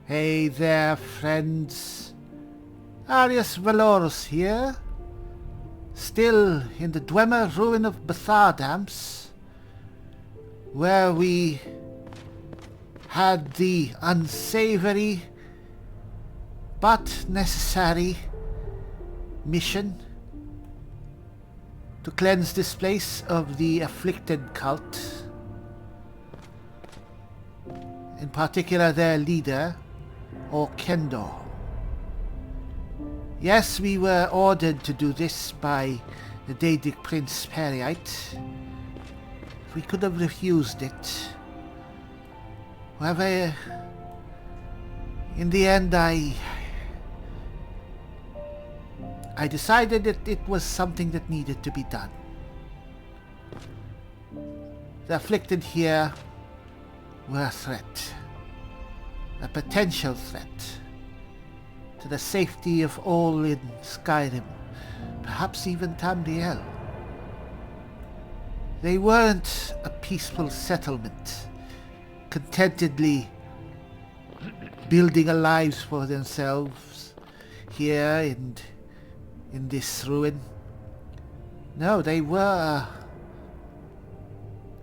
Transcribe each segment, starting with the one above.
Hey there, friends. Arius Valorus here. Still in the Dwemer ruin of Bathardams, where we had the unsavory but necessary mission to cleanse this place of the afflicted cult. In particular their leader, Orkendor. Yes, we were ordered to do this by the Daedic Prince Periite. We could have refused it. However, in the end I decided that it was something that needed to be done. The afflicted here were a threat. A potential threat to the safety of all in Skyrim, perhaps even Tamriel. They weren't a peaceful settlement, contentedly building a lives for themselves here in this ruin. No, they were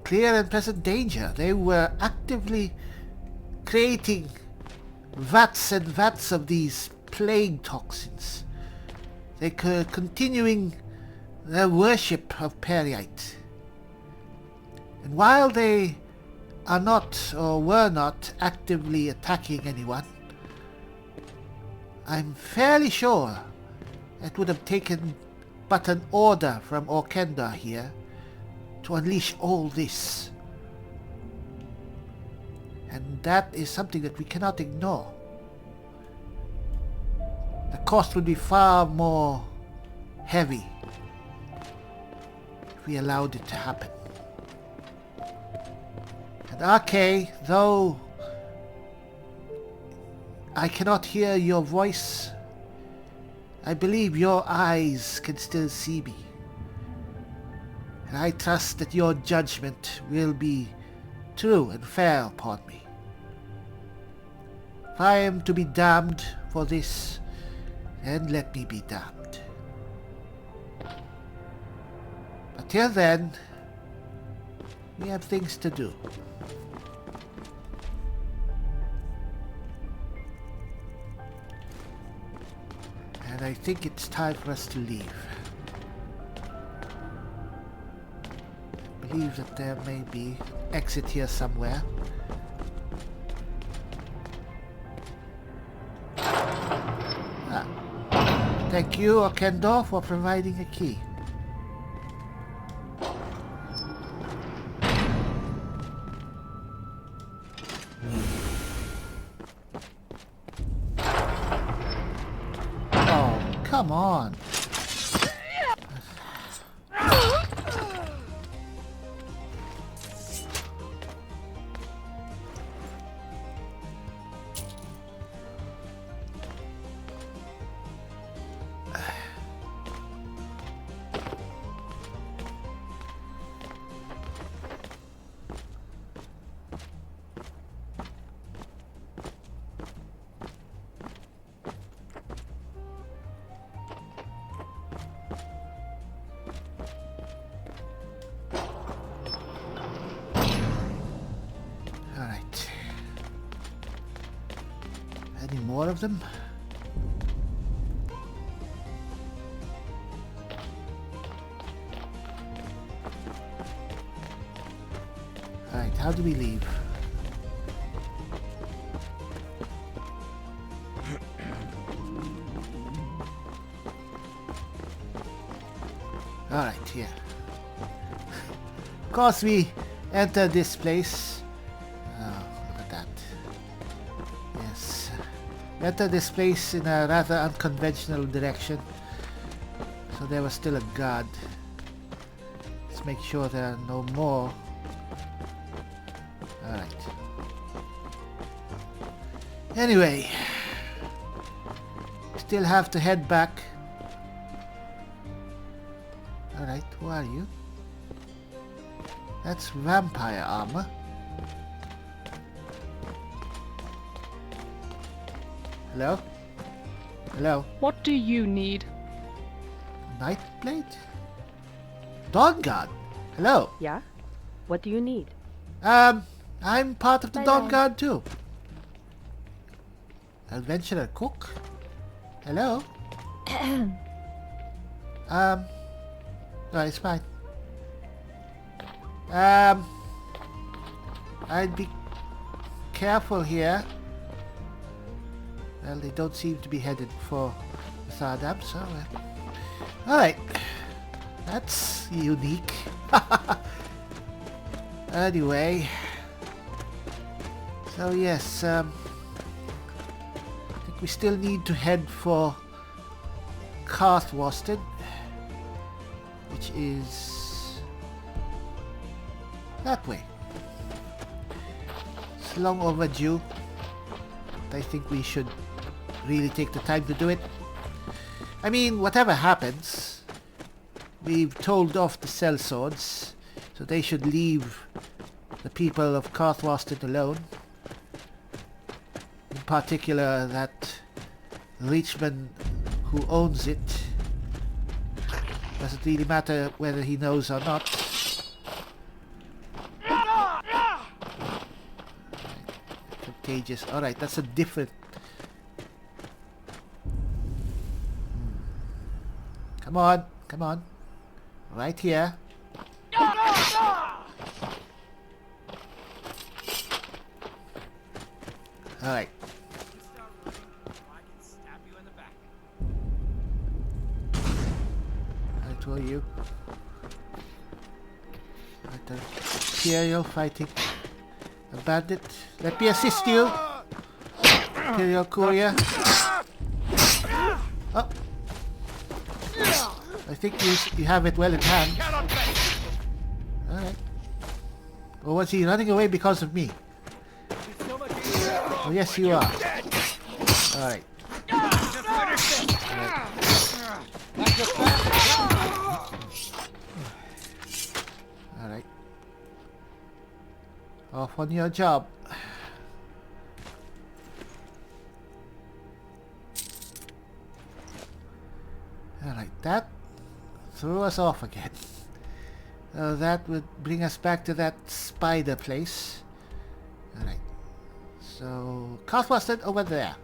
clear and present danger. They were actively creating vats and vats of these plague toxins. They were continuing their worship of Periite. And while they are not or were not actively attacking anyone, I'm fairly sure it would have taken but an order from Orkendor here to unleash all this. And that is something that we cannot ignore. The cost would be far more heavy if we allowed it to happen. And Arke, though I cannot hear your voice, I believe your eyes can still see me. And I trust that your judgment will be true and fair upon me. If I am to be damned for this, then let me be damned. But till then, we have things to do. And I think it's time for us to leave. I believe that there may be an exit here somewhere. Thank you, Orkendor, for providing a key. Oh, come on. Any more of them? Alright, how do we leave? Alright, here. Of course we enter this place. Enter this place in a rather unconventional direction. So there was still a guard. Let's make sure there are no more. Alright. Anyway. Still have to head back. Alright, who are you? That's vampire armor. Hello? Hello? What do you need? Nightblade? Dawnguard? Hello? Yeah? What do you need? I'm part of the Bye-bye. Dawnguard too. Adventurer cook? Hello? No, it's fine. I'd be careful here. Well, they don't seem to be headed for Bathardams, so... Alright. That's unique. Anyway. So yes, I think we still need to head for Karthwasten, which is that way. It's long overdue. But I think we should really take the time to do it. I mean, whatever happens, we've told off the sellswords, so they should leave the people of Karthwasten alone. In particular, that Richman who owns it. Doesn't really matter whether he knows or not. Contagious. Alright, that's a different... Come on, come on. Right here. Alright. Right, who are you? Right, Imperial fighting a bandit. Let me assist you. Imperial courier. Oh. I think you have it well in hand. Alright. Or was he running away because of me? Oh yes, you are. Alright. Alright. Off on your job. Alright, that threw us off again. That would bring us back to that spider place. Alright. So, Karthwasten over there.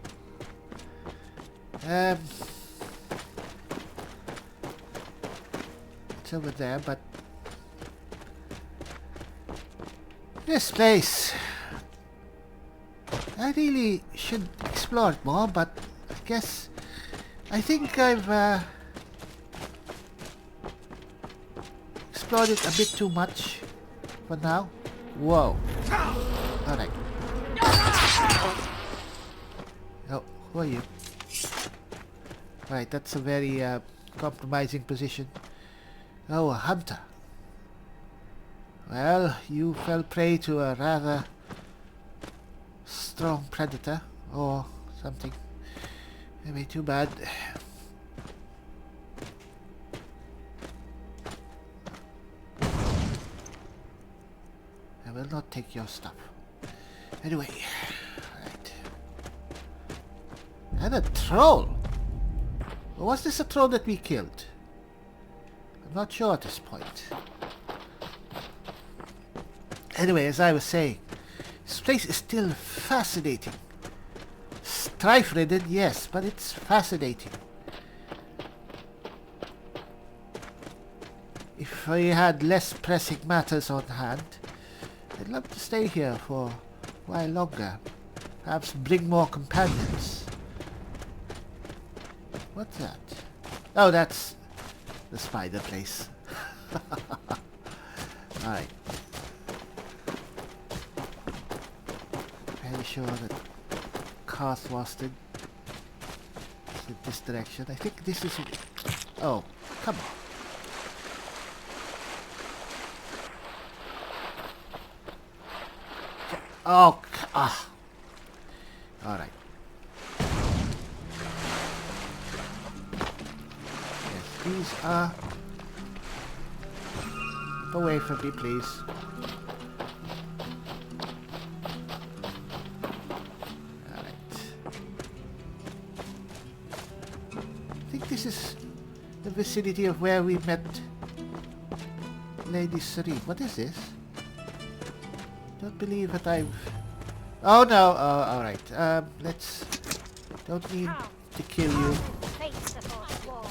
It's over there, but... This place... I really should explore it more, but I guess... I think I've... explored it a bit too much for now. Whoa. Alright. Oh, who are you? Right, that's a very compromising position. Oh, a hunter. Well, you fell prey to a rather strong predator or something. Maybe too bad. I will not take your stuff. Anyway, right. And a troll. Or was this a troll that we killed? I'm not sure at this point. Anyway, as I was saying, this place is still fascinating. Strife-ridden, yes, but it's fascinating. If we had less pressing matters on hand, I'd love to stay here for a while longer. Perhaps bring more companions. What's that? Oh, that's the spider place. Alright. Fairly sure that Karthwasten is in this direction. I think this is... Oh, come on. Oh, ah. Alright. Yes, these are... Away from me, please. Alright. this is the vicinity of where we met Lady Serene. What is this? Don't believe that I've... Oh no! Oh, alright. Let's... Don't need to kill you.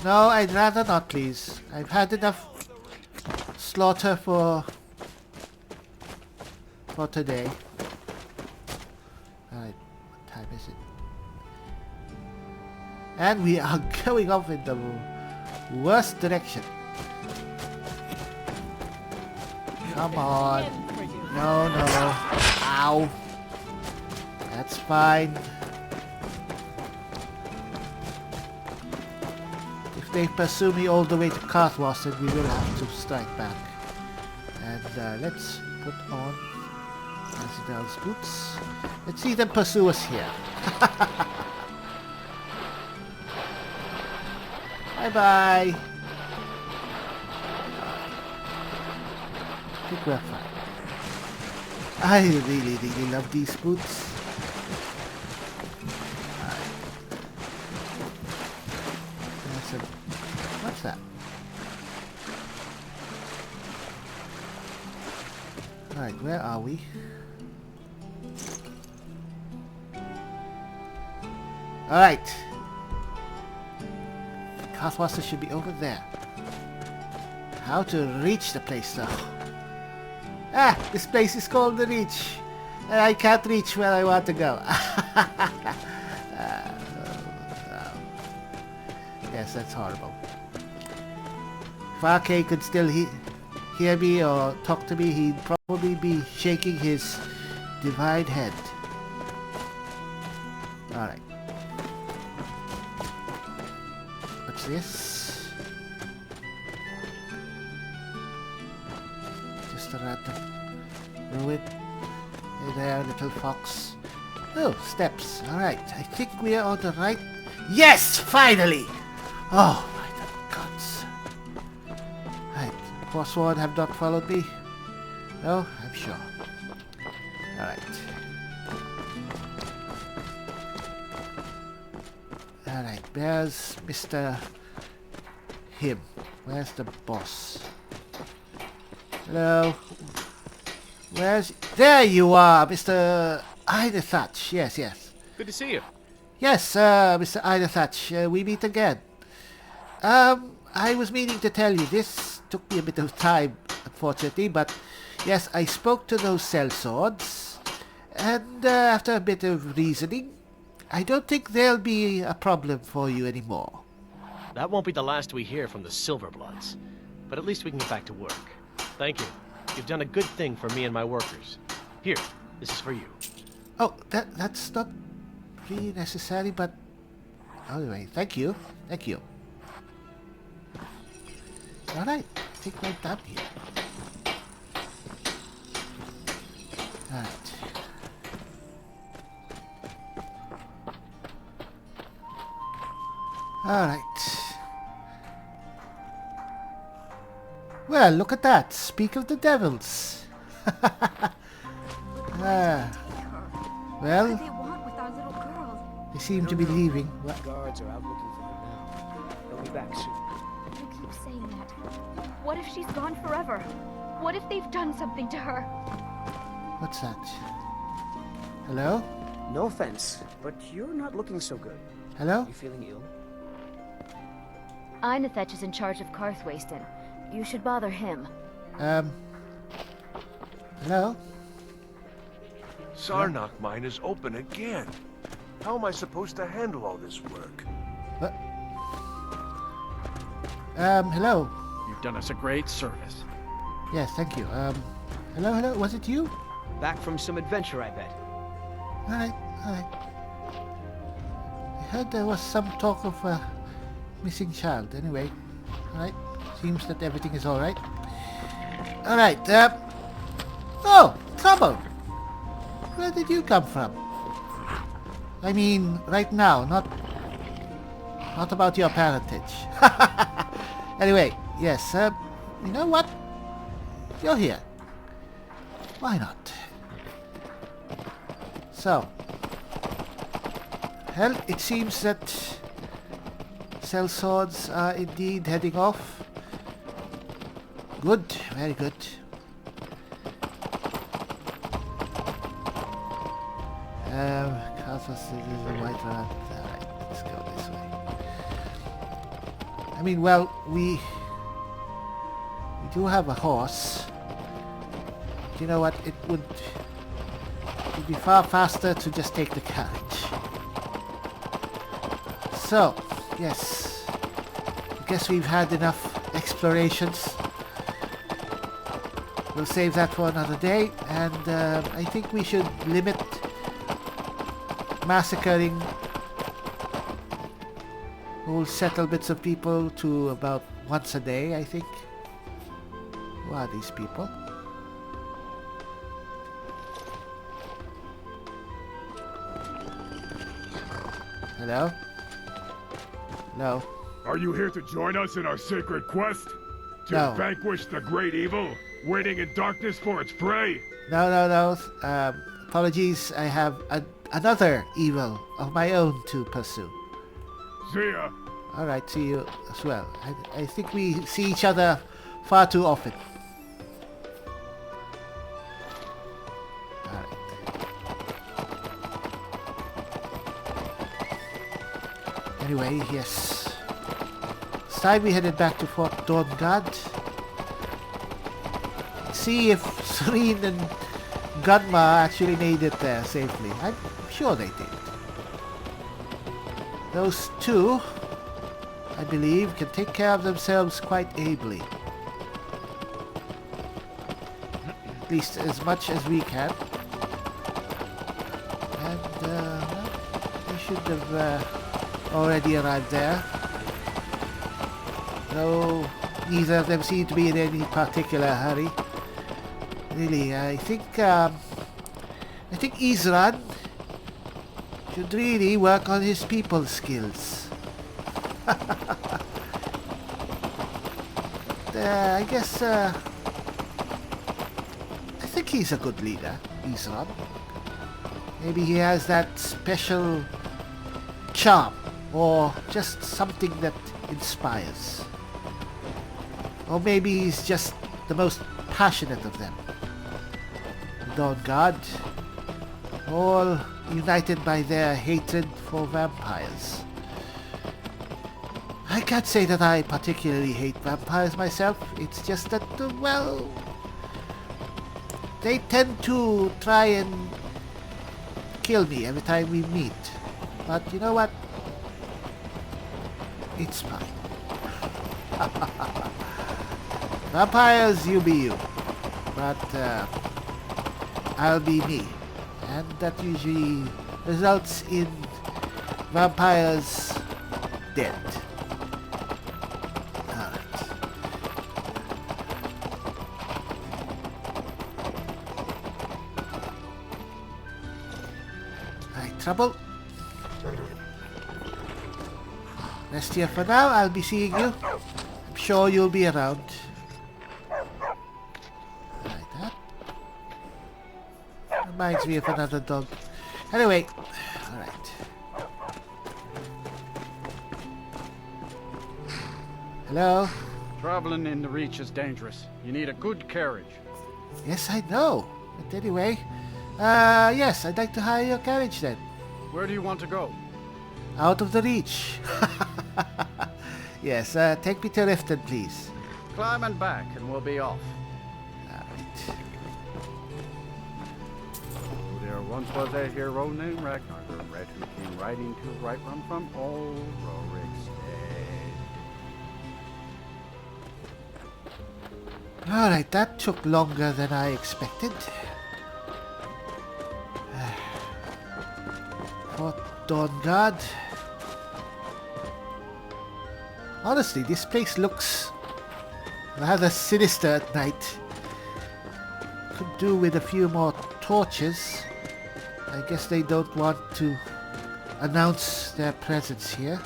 No, I'd rather not, please. I've had enough slaughter for today. Alright, what time is it? And we are going off in the worst direction. Come on. No, no. Ow. That's fine. If they pursue me all the way to Karthwas, then we will have to strike back. And let's put on Azidel's boots. Let's see them pursue us here. Bye-bye. I think we're fine. I really, really love these boots. What's that? Alright, where are we? Alright. Karthwas should be over there. How to reach the place though? Ah! This place is called the Reach. And I can't reach where I want to go. Yes, that's horrible. If RK could still hear me or talk to me, he'd probably be shaking his divine head. Alright. What's this? Just a random ruin. Hey there, little fox. Oh, steps. Alright, I think we are on the right... Yes! Finally! Oh, my gods. Right, Forsworn have not followed me? No, I'm sure. Alright. Alright, where's Mr. Him? Where's the boss? Hello? Where's... There you are, Mr. Idethach. Yes, yes. Good to see you. Yes, Mr. Idethach, we meet again. I was meaning to tell you, this took me a bit of time, unfortunately, but yes, I spoke to those sellswords, and after a bit of reasoning, I don't think there'll be a problem for you anymore. That won't be the last we hear from the Silverbloods, but at least we can get back to work. Thank you. You've done a good thing for me and my workers. Here, this is for you. Oh, that's not really necessary, but anyway, thank you. Thank you. Alright, I think we're done here. Alright. Alright. Well, look at that. Speak of the devils. Well, What do they want with our little girl? they seem to be leaving. What? Guards are out looking for her now. They'll be back soon. You keep saying that. What if she's gone forever? What if they've done something to her? What's that? Hello? No offense, but you're not looking so good. Hello? You feeling ill? Einethech is in charge of Karthwasten. You should bother him. Hello? Sarnak mine is open again. How am I supposed to handle all this work? What? Hello? You've done us a great service. Yes, thank you. Hello? Was it you? Back from some adventure, I bet. Alright. I heard there was some talk of a missing child. Anyway, alright. Seems that everything is alright. Alright, oh! Trouble! Where did you come from? I mean, right now, not about your parentage. Anyway, yes, you know what? You're here. Why not? So, well, it seems that sellswords are indeed heading off. Good, very good. Castle is the white rat. Alright, let's go this way. I mean, well, we do have a horse. You know what? It would be far faster to just take the carriage. So, yes. I guess we've had enough explorations. We'll save that for another day, and I think we should limit massacring whole settlements of people to about once a day, I think. Who are these people? Hello? No. Are you here to join us in our sacred quest? To No. vanquish the great evil, waiting in darkness for its prey? No. Apologies, I have another evil of my own to pursue. See ya. Alright, see you as well. I think we see each other far too often. Alright. Anyway, yes. It's time we headed back to Fort Dawnguard. See if Serene and Gunma actually made it there safely. I'm sure they did. Those two, I believe, can take care of themselves quite ably. At least as much as we can. And, well, they should have already arrived there. Though neither of them seem to be in any particular hurry. Really, I think Isran should really work on his people skills. I guess, I think he's a good leader, Isran. Maybe he has that special charm, or just something that inspires. Or maybe he's just the most passionate of them. Dawnguard, all united by their hatred for vampires. I can't say that I particularly hate vampires myself. It's just that, well, they tend to try and kill me every time we meet. But you know what? It's fine. Vampires, you be you. But I'll be me. And that usually results in vampires dead. Alright. Alright, trouble. Rest here for now. I'll be seeing you. I'm sure you'll be around. Like that. Reminds me of another dog. Anyway, alright. Hello? Traveling in the Reach is dangerous. You need a good carriage. Yes, I know. But anyway, yes, I'd like to hire your carriage then. Where do you want to go? Out of the Reach. Yes, take me to Riften, please. Climb and back and we'll be off. Alright. Oh, there once was a hero named Ragnar the Red who came riding to Whiterun from old Rorikstead. Alright, that took longer than I expected. Fort Dawnguard. Honestly, this place looks rather sinister at night. Could do with a few more torches. I guess they don't want to announce their presence here.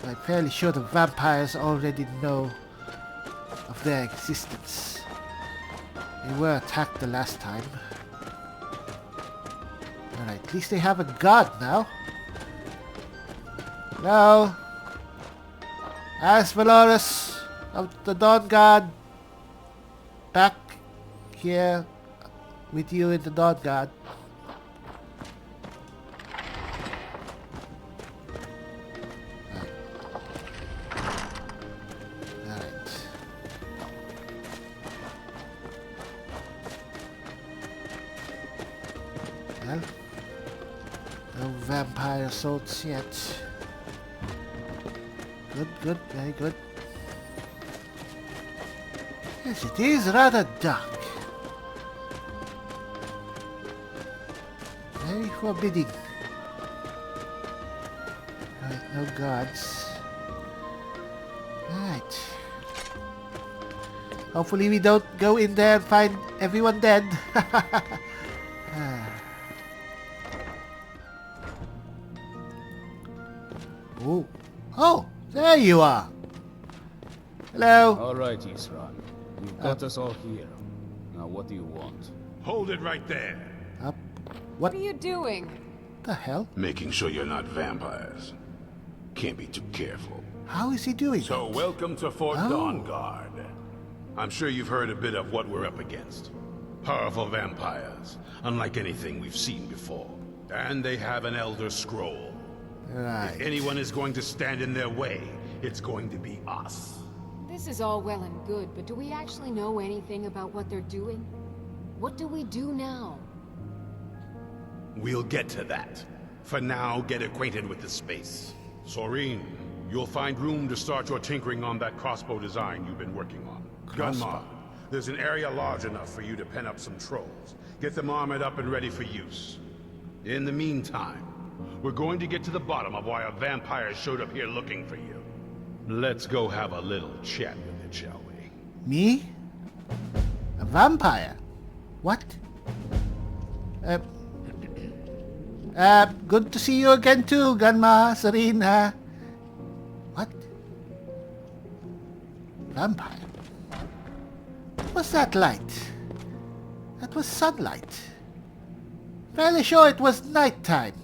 I'm fairly sure the vampires already know of their existence. They were attacked the last time. Alright, at least they have a guard now. Hello? As Valorous of the Dawnguard back here with you in the Dawnguard. Alright. Well, no vampire assaults yet. Good, very good. Yes, it is rather dark. Very forbidding. Right, no guards. Right. Hopefully we don't go in there and find everyone dead. Oh. Oh, there you are. Hello. All right, Isran. You've got us all here. Now, what do you want? Hold it right there. Up. What are you doing? The hell? Making sure you're not vampires. Can't be too careful. How is he doing So, that? welcome to Fort Oh. Dawnguard. I'm sure you've heard a bit of what we're up against. Powerful vampires, unlike anything we've seen before. And they have an Elder Scroll. Right. If anyone is going to stand in their way, it's going to be us. This is all well and good, but do we actually know anything about what they're doing? What do we do now? We'll get to that. For now, get acquainted with the space. Soreen, you'll find room to start your tinkering on that crossbow design you've been working on. Gunmar, there's an area large enough for you to pen up some trolls. Get them armored up and ready for use. In the meantime, we're going to get to the bottom of why a vampire showed up here looking for you. Let's go have a little chat with it, shall we? Me? A vampire? What? Good to see you again too, Gunma, Serena. What? Vampire? What's that light? That was sunlight. Fairly sure it was nighttime.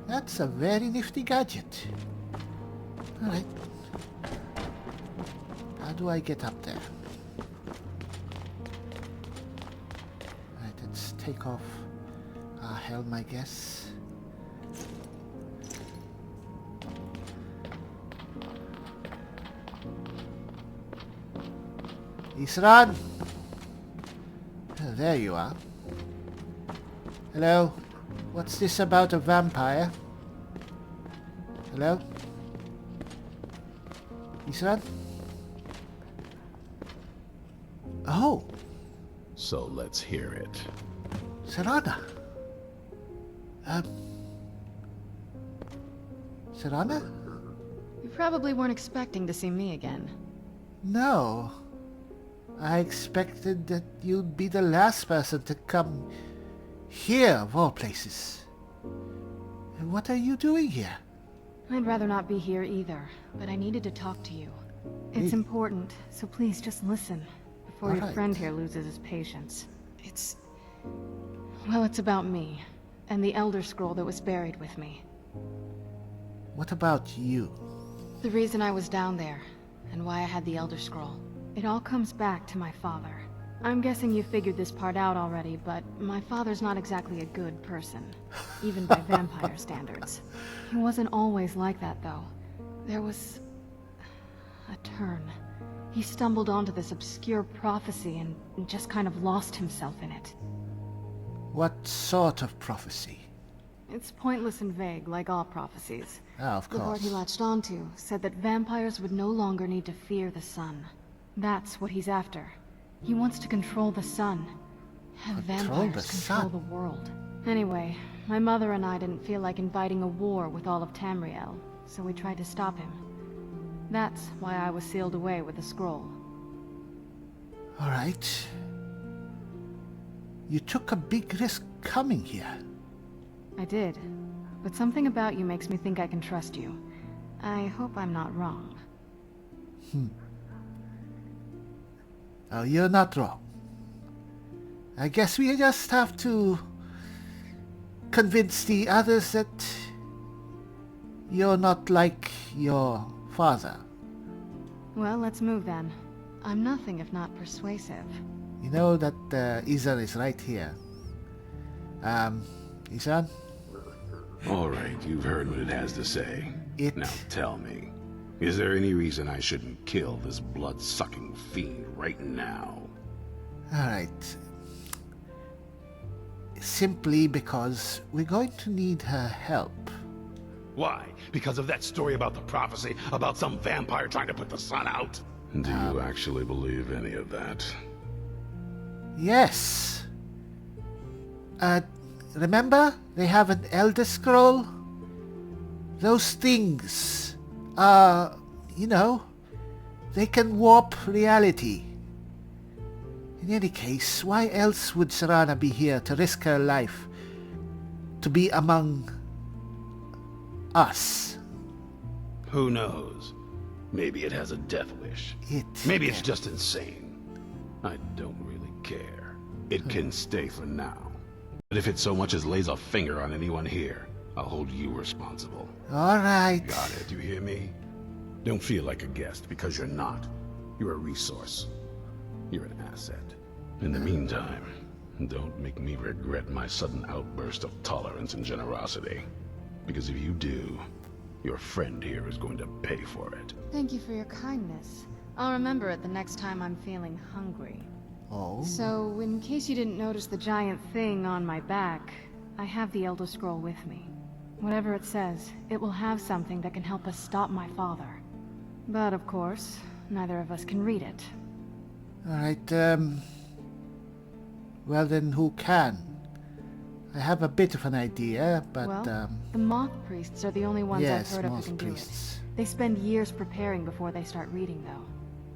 That's a very nifty gadget. Alright. How do I get up there? Alright, let's take off our helm, I guess. Isran! Oh, there you are. Hello? What's this about a vampire? Hello? Isran? Oh! So let's hear it. Serana! Serana? You probably weren't expecting to see me again. No. I expected that you'd be the last person to come here, of all places. And what are you doing here? I'd rather not be here either, but I needed to talk to you. It's important, so please just listen before your Alright. friend here loses his patience. Well, it's about me, and the Elder Scroll that was buried with me. What about you? The reason I was down there, and why I had the Elder Scroll. It all comes back to my father. I'm guessing you figured this part out already, but my father's not exactly a good person, even by vampire standards. He wasn't always like that, though. There was a turn. He stumbled onto this obscure prophecy and just kind of lost himself in it. What sort of prophecy? It's pointless and vague, like all prophecies. Ah, of The lord course. he latched onto said that vampires would no longer need to fear the sun. That's what he's after. He wants to control the sun. Have Control vampires the control sun? the world. Anyway, my mother and I didn't feel like inviting a war with all of Tamriel, so we tried to stop him. That's why I was sealed away with the scroll. Alright. You took a big risk coming here. I did, but something about you makes me think I can trust you. I hope I'm not wrong. Oh, you're not wrong. I guess we just have to convince the others that you're not like your father. Well, let's move then. I'm nothing if not persuasive. You know that Izan is right here. Izan? All right, you've heard what it has to say. It... Now tell me, is there any reason I shouldn't kill this blood-sucking fiend right now? Alright. Simply because we're going to need her help. Why? Because of that story about the prophecy, about some vampire trying to put the sun out? Do you actually believe any of that? Yes. Remember? They have an Elder Scroll? Those things are, you know, they can warp reality. In any case, why else would Serana be here to risk her life to be among us? Who knows? Maybe it has a death wish. Maybe it's just insane. I don't really care. It can stay for now. But if it so much as lays a finger on anyone here, I'll hold you responsible. Alright. Got it, you hear me? Don't feel like a guest, because you're not. You're a resource. You're an asset. In the meantime, don't make me regret my sudden outburst of tolerance and generosity. Because if you do, your friend here is going to pay for it. Thank you for your kindness. I'll remember it the next time I'm feeling hungry. Oh. So, in case you didn't notice the giant thing on my back, I have the Elder Scroll with me. Whatever it says, it will have something that can help us stop my father. But of course, neither of us can read it. Alright, well then who can? I have a bit of an idea, but well, the moth priests are the only ones yes, I've heard of who can do it. They spend years preparing before they start reading, though.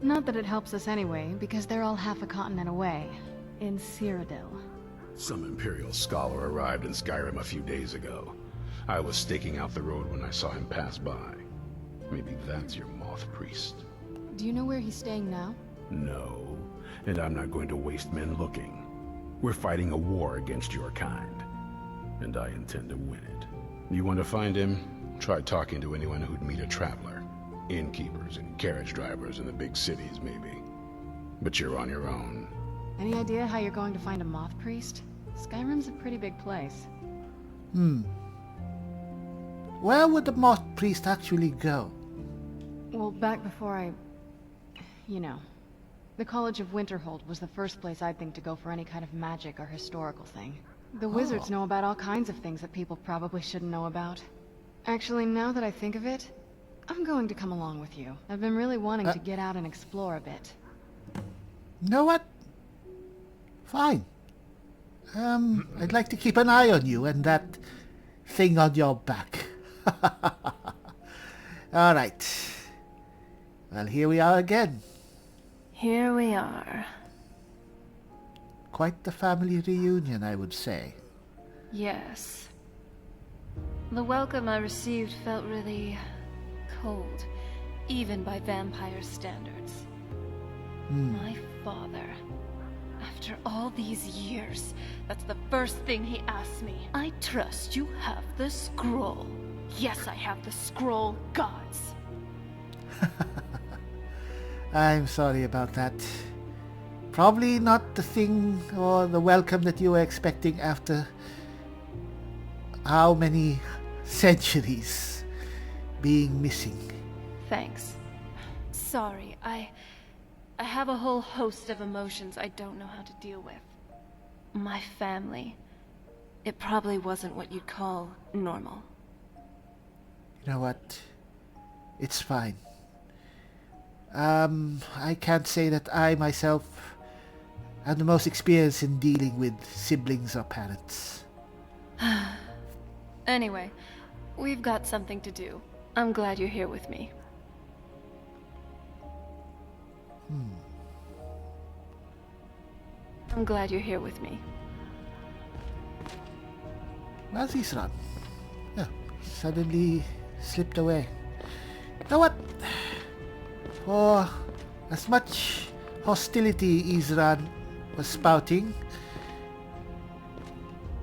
Not that it helps us anyway, because they're all half a continent away, in Cyrodiil. Some Imperial scholar arrived in Skyrim a few days ago. I was staking out the road when I saw him pass by. Maybe that's your moth priest. Do you know where he's staying now? No, and I'm not going to waste men looking. We're fighting a war against your kind, and I intend to win it. You want to find him? Try talking to anyone who'd meet a traveler. Innkeepers and carriage drivers in the big cities, maybe. But you're on your own. Any idea how you're going to find a moth priest? Skyrim's a pretty big place. Where would the moth priest actually go? Well, back before you know. The College of Winterhold was the first place I'd think to go for any kind of magic or historical thing. The wizards know about all kinds of things that people probably shouldn't know about. Actually, now that I think of it, I'm going to come along with you. I've been really wanting to get out and explore a bit. You know what? Fine. I'd like to keep an eye on you and that thing on your back. Alright. Well, here we are again. Here we are. Quite the family reunion, I would say. Yes. The welcome I received felt really cold, even by vampire standards. My father, after all these years, that's the first thing he asked me. I trust you have the scroll. Yes, I have the scroll, gods. I'm sorry about that. Probably not the thing or the welcome that you were expecting after how many centuries being missing. Thanks. Sorry, I have a whole host of emotions I don't know how to deal with. My family. It probably wasn't what you'd call normal. You know what? It's fine. I can't say that I myself am the most experienced in dealing with siblings or parents. Anyway, we've got something to do. I'm glad you're here with me. I'm glad you're here with me. Where's Isran? Yeah, suddenly slipped away. You know what? For as much hostility Isran was spouting,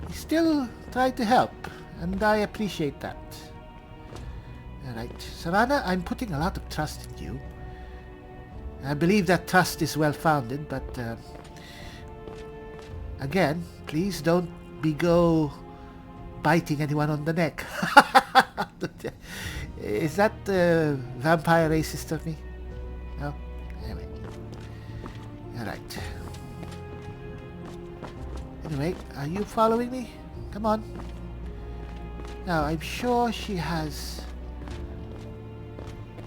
he still tried to help, and I appreciate that. Alright, Serana, I'm putting a lot of trust in you. I believe that trust is well founded, but again, please don't go biting anyone on the neck. Is that vampire racist of me? No? Anyway. Alright. Anyway, are you following me? Come on. Now, I'm sure she has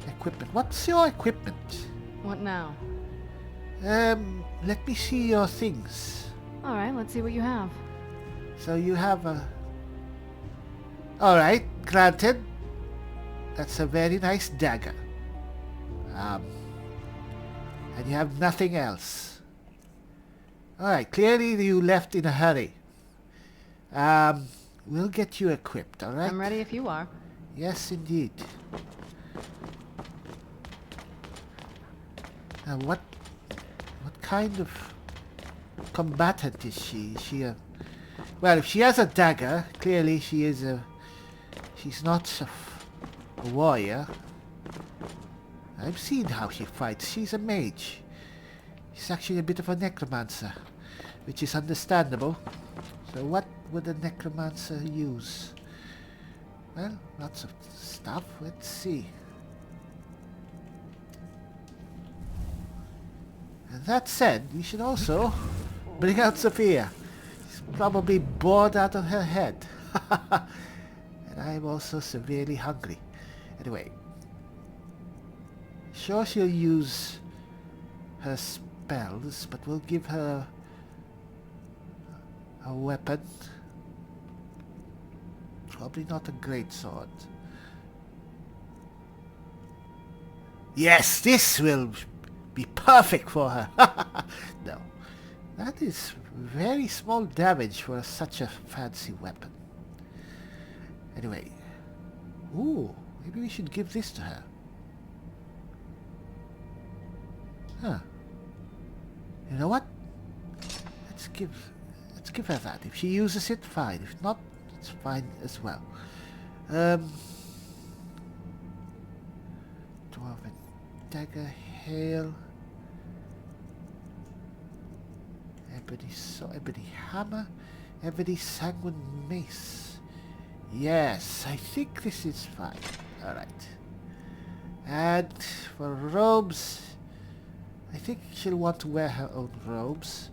equipment. What's your equipment? What now? Let me see your things. Alright, let's see what you have. So you have a... Alright, granted. That's a very nice dagger. And you have nothing else. Alright, clearly you left in a hurry. We'll get you equipped, alright? I'm ready if you are. Yes, indeed. Now, what kind of combatant is she? Is she a... Well, if she has a dagger, clearly she is a... She's not a warrior. I've seen how she fights. She's a mage. She's actually a bit of a necromancer, which is understandable. So what would a necromancer use? Well, lots of stuff. Let's see. And that said, we should also bring out Sophia. She's probably bored out of her head. And I'm also severely hungry. Anyway. Sure, she'll use her spells, but we'll give her a weapon. Probably not a great sword. Yes, this will be perfect for her. No, that is very small damage for such a fancy weapon. Anyway, ooh, maybe we should give this to her. Huh. You know what? Let's give her that. If she uses it, fine. If not, it's fine as well. Dwarven dagger, hail, ebony hammer, ebony sanguine mace. Yes, I think this is fine. All right. And for robes, I think she'll want to wear her own robes,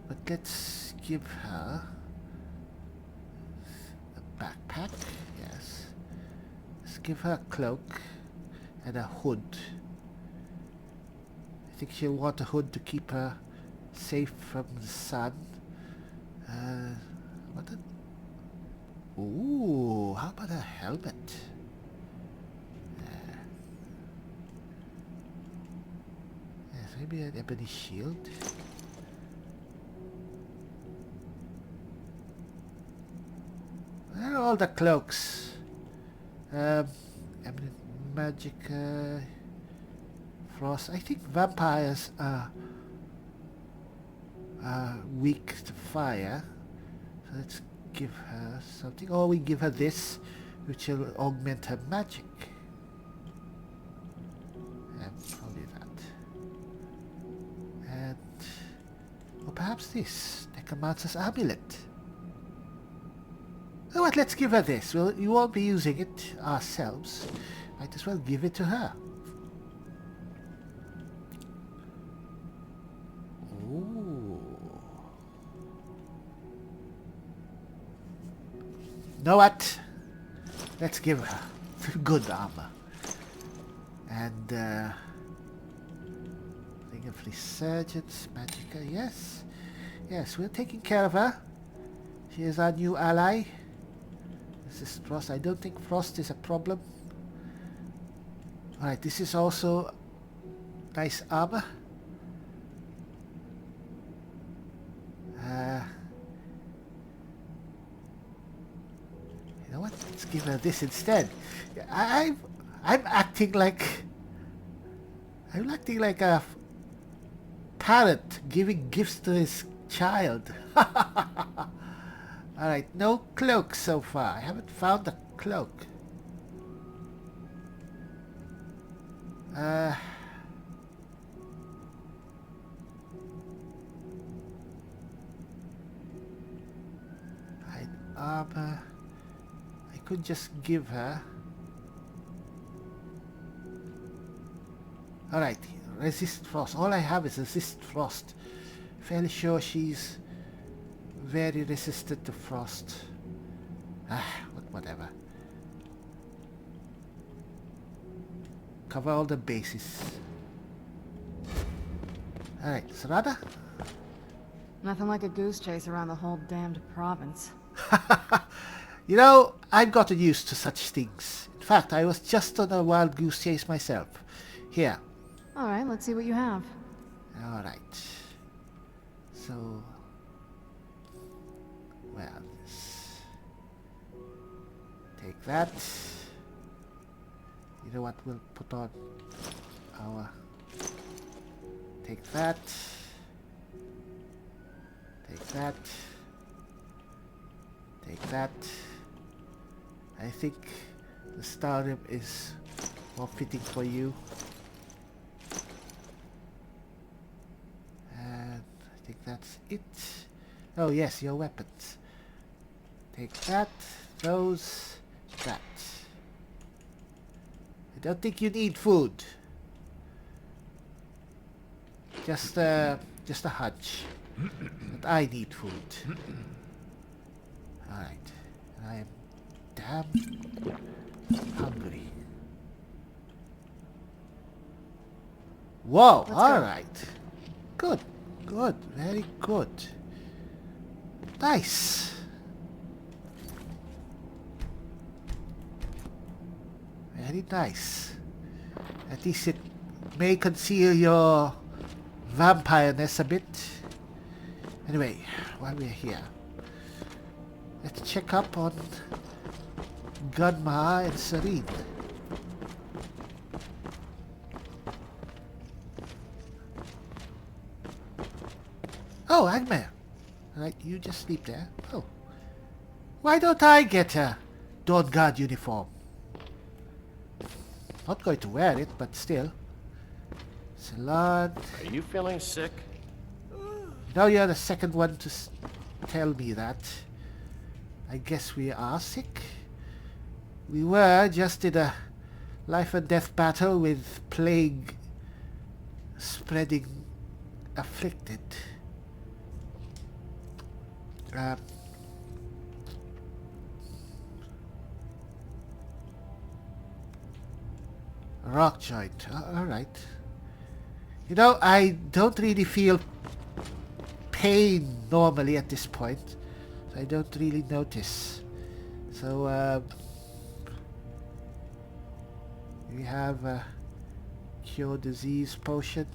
but let's give her a backpack. Yes. Let's give her a cloak and a hood. I think she'll want a hood to keep her safe from the sun. Ooh, how about a helmet? Yes, maybe an ebony shield. Where are all the cloaks? Ebony magic, frost. I think vampires are weak to fire. So let's give her something. Or we give her this, which will augment her magic. Probably that. And or perhaps this necromancer's amulet. Oh, what? Let's give her this. We won't be using it ourselves. Might as well give it to her. Ooh. Know what? Let's give her good armor. And thing of resurgence, magicka. Yes, yes, we're taking care of her. She is our new ally. This is Frost. I don't think Frost is a problem. Alright, this is also nice armor. You know what? Let's give her this instead. I'm acting like a parent giving gifts to his child. Alright, no cloak so far. I haven't found a cloak. Armor. I could just give her. Alright, resist frost. All I have is resist frost. Fairly sure she's very resistant to frost. Whatever. Cover all the bases. Alright, Serana? Nothing like a goose chase around the whole damned province. You know, I've gotten used to such things. In fact, I was just on a wild goose chase myself. Here. Alright, let's see what you have. Alright. So... well, take that. You know what, we'll put on our... take that. Take that. Take that. I think the star rib is more fitting for you. And I think that's it. Oh yes, your weapons. Take that, those, that. I don't think you need food. Just a hunch that I need food. Alright, I am damn hungry. Whoa, alright. Good, good, very good. Nice. Very nice. At least it may conceal your vampireness a bit. Anyway, while we're here, let's check up on Gunma and Serene. Oh, Agmare. Right, you just sleep there. Oh. Why don't I get a Dawnguard uniform? Not going to wear it, but still. Salon. Are you feeling sick? Now you're the second one to tell me that. I guess we are sick. We were just in a life and death battle with plague spreading afflicted. Rock joint. Alright. You know, I don't really feel pain normally at this point. So I don't really notice. So, we have a cure disease potion.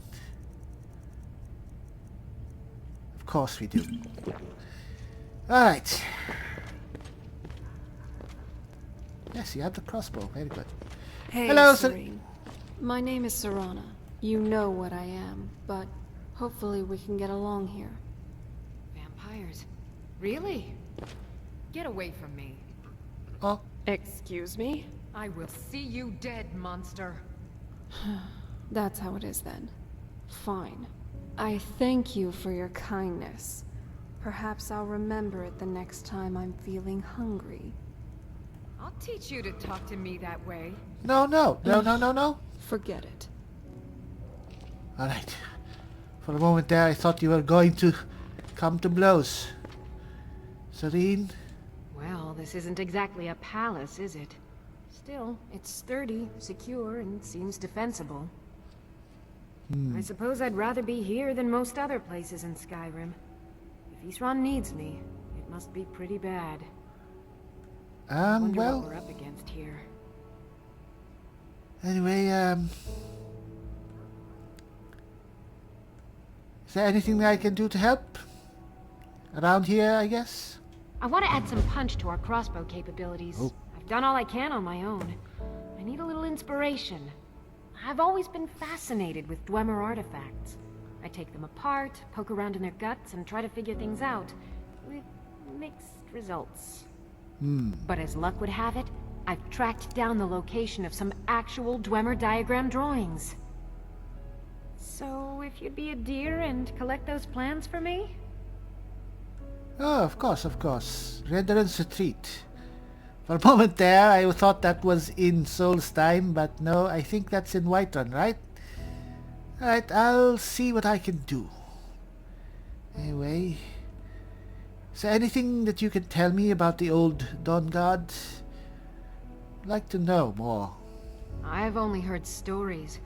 Of course we do. Alright. Yes, you have the crossbow. Very good. Hey, hello, Serene. My name is Serana. You know what I am, but hopefully we can get along here. Vampires? Really? Get away from me. Oh. Excuse me? I will see you dead, monster. That's how it is then. Fine. I thank you for your kindness. Perhaps I'll remember it the next time I'm feeling hungry. I'll teach you to talk to me that way. No, no, no, no, no, no. Forget it. Alright. For a moment there I thought you were going to come to blows. Serene? Well, this isn't exactly a palace, is it? Still, it's sturdy, secure, and seems defensible. I suppose I'd rather be here than most other places in Skyrim. If Isran needs me, it must be pretty bad. I wonder well... what we're up against here. Anyway, is there anything that I can do to help? Around here, I guess? I want to add some punch to our crossbow capabilities. Oh. I've done all I can on my own. I need a little inspiration. I've always been fascinated with Dwemer artifacts. I take them apart, poke around in their guts, and try to figure things out, with mixed results. But as luck would have it, I've tracked down the location of some actual Dwemer diagram drawings. So, if you'd be a dear and collect those plans for me? Oh, of course, of course. Renderance Retreat. For a moment there, I thought that was in Solstheim, but no, I think that's in Whiterun, right? Alright, I'll see what I can do. Anyway, is there anything that you can tell me about the old Dawnguard? I'd like to know more. I've only heard stories.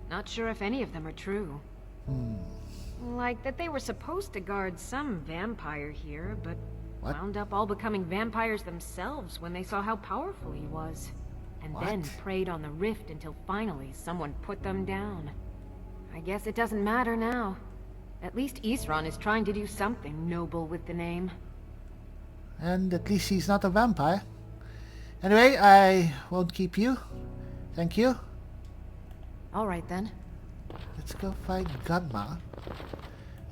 Not sure if any of them are true. Like that they were supposed to guard some vampire here, but wound up all becoming vampires themselves when they saw how powerful he was. And then preyed on the rift until finally someone put them down. I guess it doesn't matter now. At least Isran is trying to do something noble with the name. And at least he's not a vampire. Anyway, I won't keep you. Thank you. Alright then. Let's go find Gunma.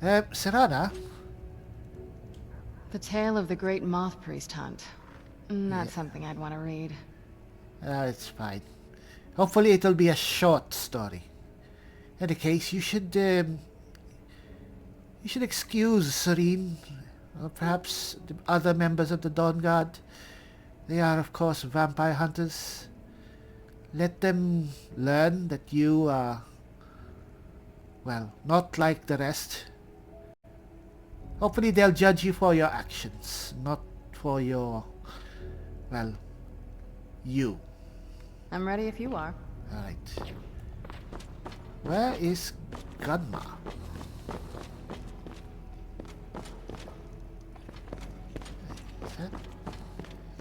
Serana? The tale of the great moth priest hunt. Not something I'd want to read. It's fine. Hopefully it'll be a short story. In any case, you should excuse Serene, or perhaps the other members of the Dawnguard. They are, of course, vampire hunters. Let them learn that you are, well, not like the rest. Hopefully they'll judge you for your actions, not for your, well, you. I'm ready if you are. Alright. Where is Gunma? Is that?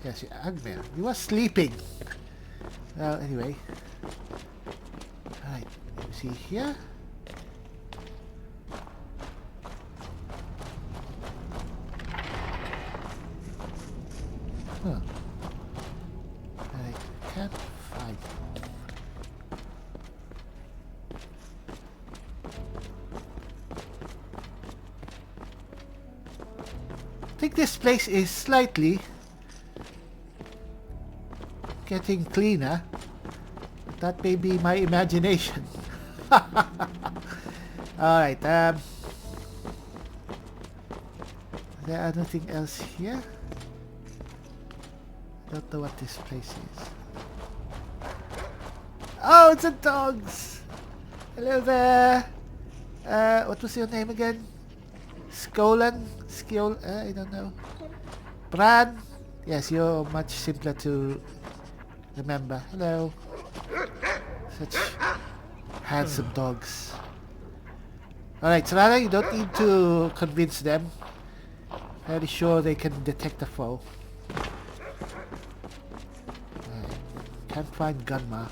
Yes, Agmer. You are sleeping. Well, anyway. Alright, let me see here. Huh. I can't find it. I think this place is slightly getting cleaner. That may be my imagination. Alright, is there anything else here? I don't know what this place is. Oh, it's a dogs! Hello there! What was your name again? Skolan? I don't know. Bran? Yes, you're much simpler to remember. Hello. Such handsome dogs. Alright, Serana, you don't need to convince them. Very sure they can detect a foe. Can't find Gunma.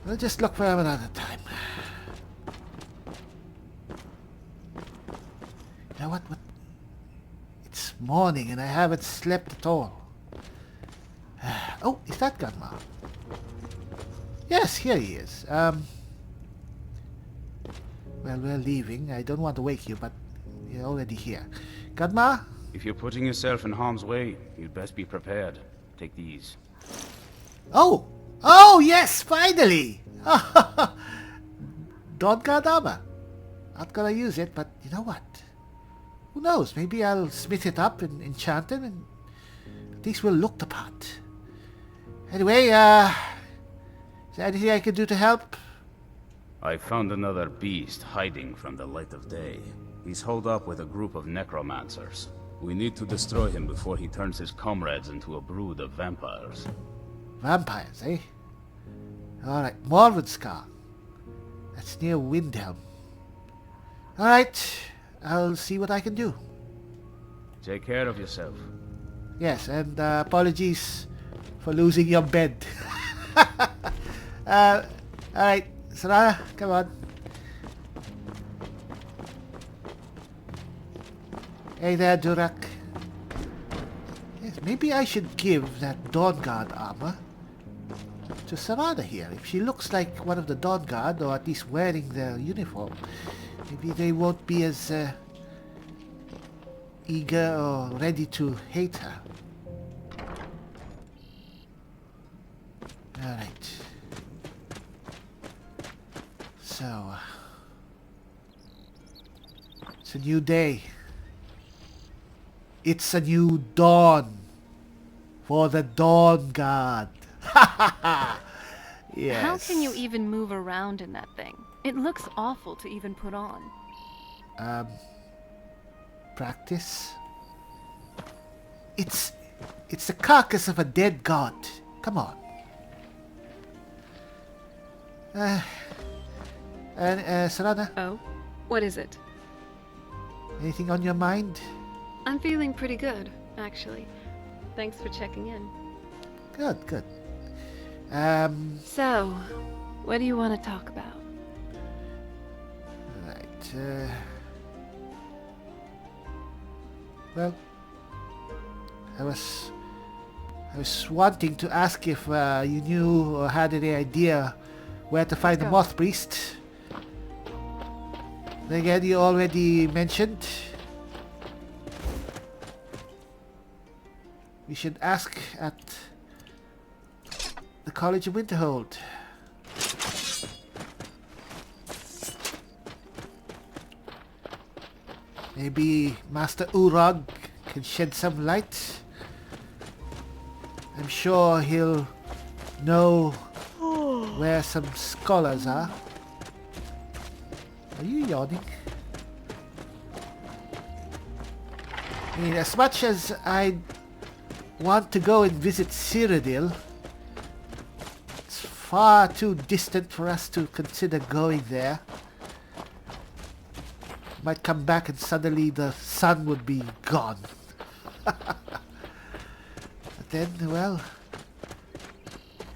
I'll just look for him another time. You know what? It's morning and I haven't slept at all. Oh, is that Gunma? Yes, here he is. Well, we're leaving. I don't want to wake you, but you're already here. Gunma? If you're putting yourself in harm's way, you'd best be prepared. Take these. Oh! Oh, yes, finally! Dawnguard armor. Not gonna use it, but you know what? Who knows? Maybe I'll smith it up and enchant it, and at least we'll look the part. Anyway, is there anything I can do to help? I found another beast hiding from the light of day. He's holed up with a group of necromancers. We need to destroy him before he turns his comrades into a brood of vampires. Vampires, eh? Alright, Morvenskar. That's near Windhelm. Alright, I'll see what I can do. Take care of yourself. Yes, and apologies for losing your bed. Alright, Serana, come on. Hey there, Durak. Yes, maybe I should give that Dawnguard armor to Serana here. If she looks like one of the Dawnguard, or at least wearing their uniform, maybe they won't be as eager or ready to hate her. Alright. So... it's a new day. It's a new dawn. For the Dawnguard. Yes. How can you even move around in that thing? It looks awful to even put on. Practice? It's the carcass of a dead god. Come on. Serana? Oh? What is it? Anything on your mind? I'm feeling pretty good, actually. Thanks for checking in. Good, good. So, what do you want to talk about? Right, well, I was wanting to ask if you knew or had any idea where to find the Moth Priest. Then again, you already mentioned we should ask at the College of Winterhold. Maybe Master Urag can shed some light. I'm sure he'll know where some scholars are. Are you yawning? I mean, as much as I want to go and visit Cyrodiil, it's far too distant for us to consider going there. Might come back and suddenly the sun would be gone. But then, well,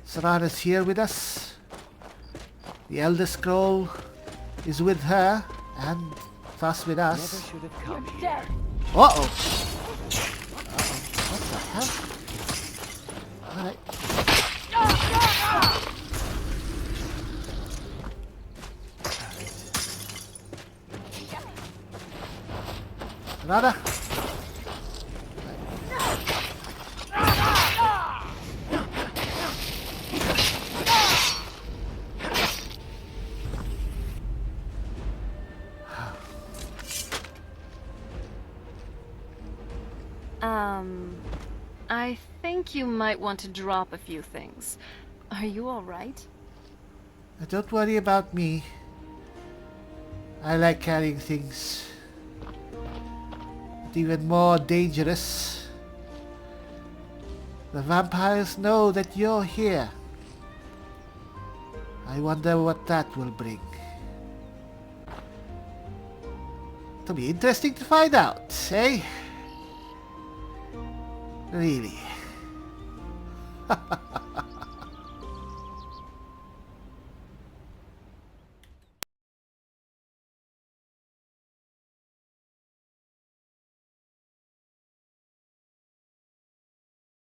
Serana's here with us. The Elder Scroll is with her, and thus with us. Never should have come here. Uh-oh. What the hell? Alright. Serana? I think you might want to drop a few things. Are you alright? Don't worry about me. I like carrying things. But even more dangerous, the vampires know that you're here. I wonder what that will bring. It'll be interesting to find out, eh? Really.